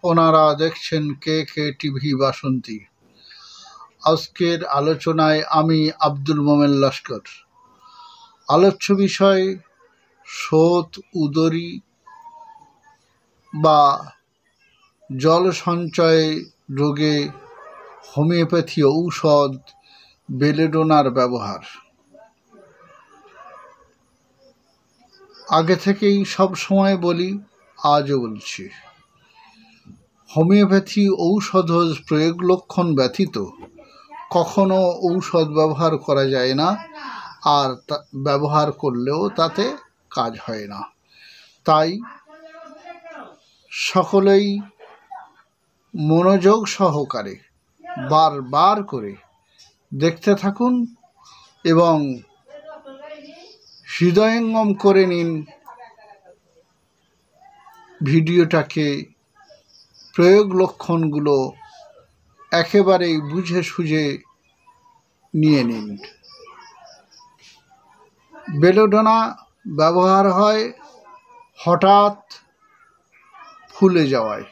ওনারা দেখছেন কে কে টিভি বাসন্তী। আজকের আলোচনায় আমি আব্দুল মোমেন লস্কর। আলোচ্য বিষয় শোথ, উদরী বা জল সঞ্চয় রোগে হোমিওপ্যাথি ঔষধ বেলেডোনার ব্যবহার। আগে থেকেই সব সময় বলি, আজও বলছি, হোমিওপ্যাথি ঔষধ প্রয়োগ লক্ষণ ব্যতীত কখনো ঔষধ ব্যবহার করা যায় না, আর ব্যবহার করলেও তাতে কাজ হয় না। তাই সকলেই মনোযোগ সহকারে বারবার করে দেখতে থাকুন এবং হৃদয়ঙ্গম করে নিন ভিডিওটাকে। প্রয়োগ লক্ষণগুলো একেবারেই বুঝে সুঝে নিয়ে নিন। বেলেডোনা ব্যবহার হয় হঠাৎ ফুলে যাওয়ায়,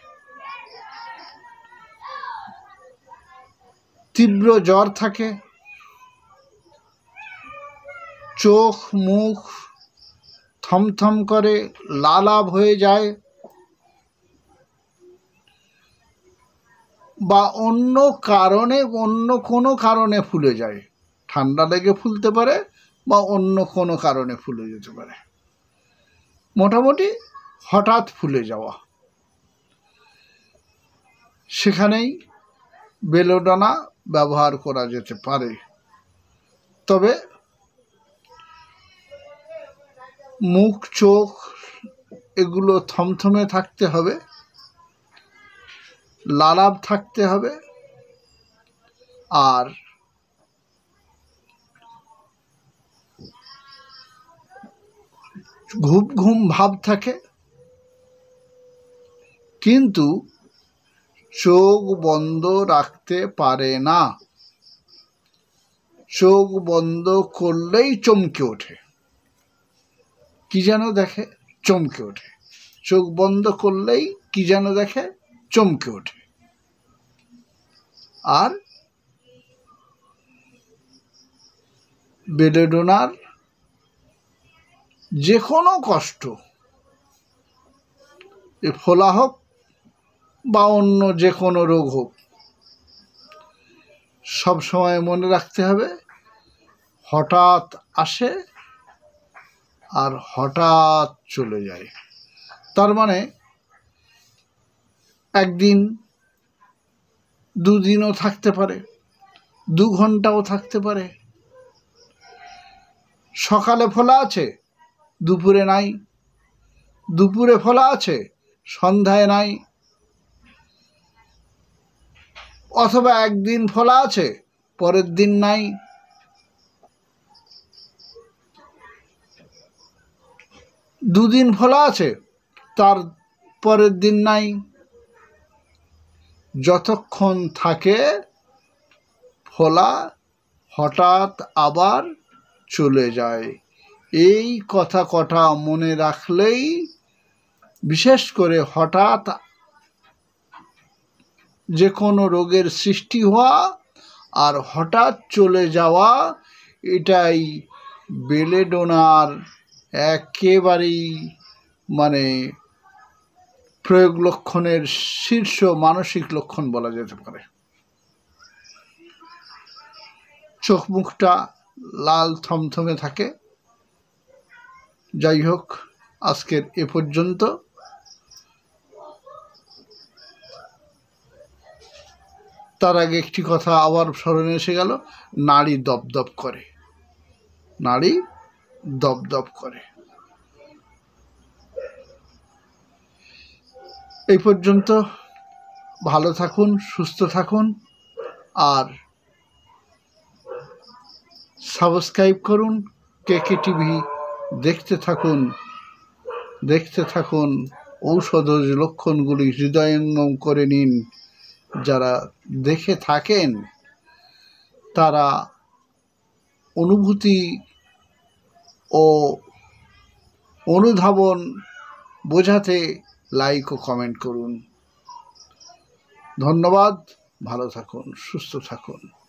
তীব্র জ্বর থাকে, চোখ মুখ থমথম করে লালাভ হয়ে যায়, বা অন্য কোনো কারণে ফুলে যায়। ঠান্ডা লেগে ফুলতে পারে বা অন্য কোনো কারণে ফুলে যেতে পারে। মোটামুটি হঠাৎ ফুলে যাওয়া, সেখানেই বেলেডোনা ব্যবহার করা যেতে পারে। তবে মুখ চোখ এগুলো থমথমে থাকতে হবে, লালাভ থাকতে হবে, আর ঘুম ঘুম ভাব থাকে, কিন্তু চোখ বন্ধ রাখতে পারে না। চোখ বন্ধ করলেই চমকে ওঠে, কি যেন দেখে, চমকে ওঠে। চোখ বন্ধ করলেই কি যেন দেখে, চমকে ওঠে। আর বেলেডোনার যে কোনো কষ্ট, ফোলা হোক বা অন্য যে কোনো রোগ হোক, সব সময় মনে রাখতে হবে হঠাৎ আসে আর হঠাৎ চলে যায়। তার মানে একদিন, দুদিনও থাকতে পারে, 2 ঘন্টাও থাকতে পারে। সকালে ফোলা আছে, দুপুরে নাই, দুপুরে ফোলা আছে, সন্ধ্যায় নাই, অথবা একদিন ফোলা আছে, পরের দিন নাই। দুদিন ফোলা আছে, তার পরের দিন নাই। যতক্ষণ থাকে ফোলা, হঠাৎ আবার চলে যায়। এই কথা কটা মনে রাখলেই, বিশেষ করে হঠাৎ যে কোনো রোগের সৃষ্টি হওয়া আর হঠাৎ চলে যাওয়া, এটাই বেলেডোনার একেবারেই প্রয়োগ লক্ষণের শীর্ষ মানসিক লক্ষণ বলা যেতে পারে। চোখ মুখটা লাল থমথমে থাকে। যাই হোক, আজকের এ পর্যন্ত। তার আগে একটি কথা আবার স্মরণে এসে গেল, নাড়ি দপদপ করে, নাড়ি দপদপ করে। এই পর্যন্ত। ভালো থাকুন, সুস্থ থাকুন, আর সাবস্ক্রাইব করুন কে টিভি। দেখতে থাকুন ঔষধ লক্ষণগুলি হৃদয়ঙ্গম করে নিন। যারা দেখে থাকেন তারা অনুভূতি ও অনুধাবন বোঝাতে লাইক ও কমেন্ট করুন। ধন্যবাদ, ভালো থাকুন, সুস্থ থাকুন।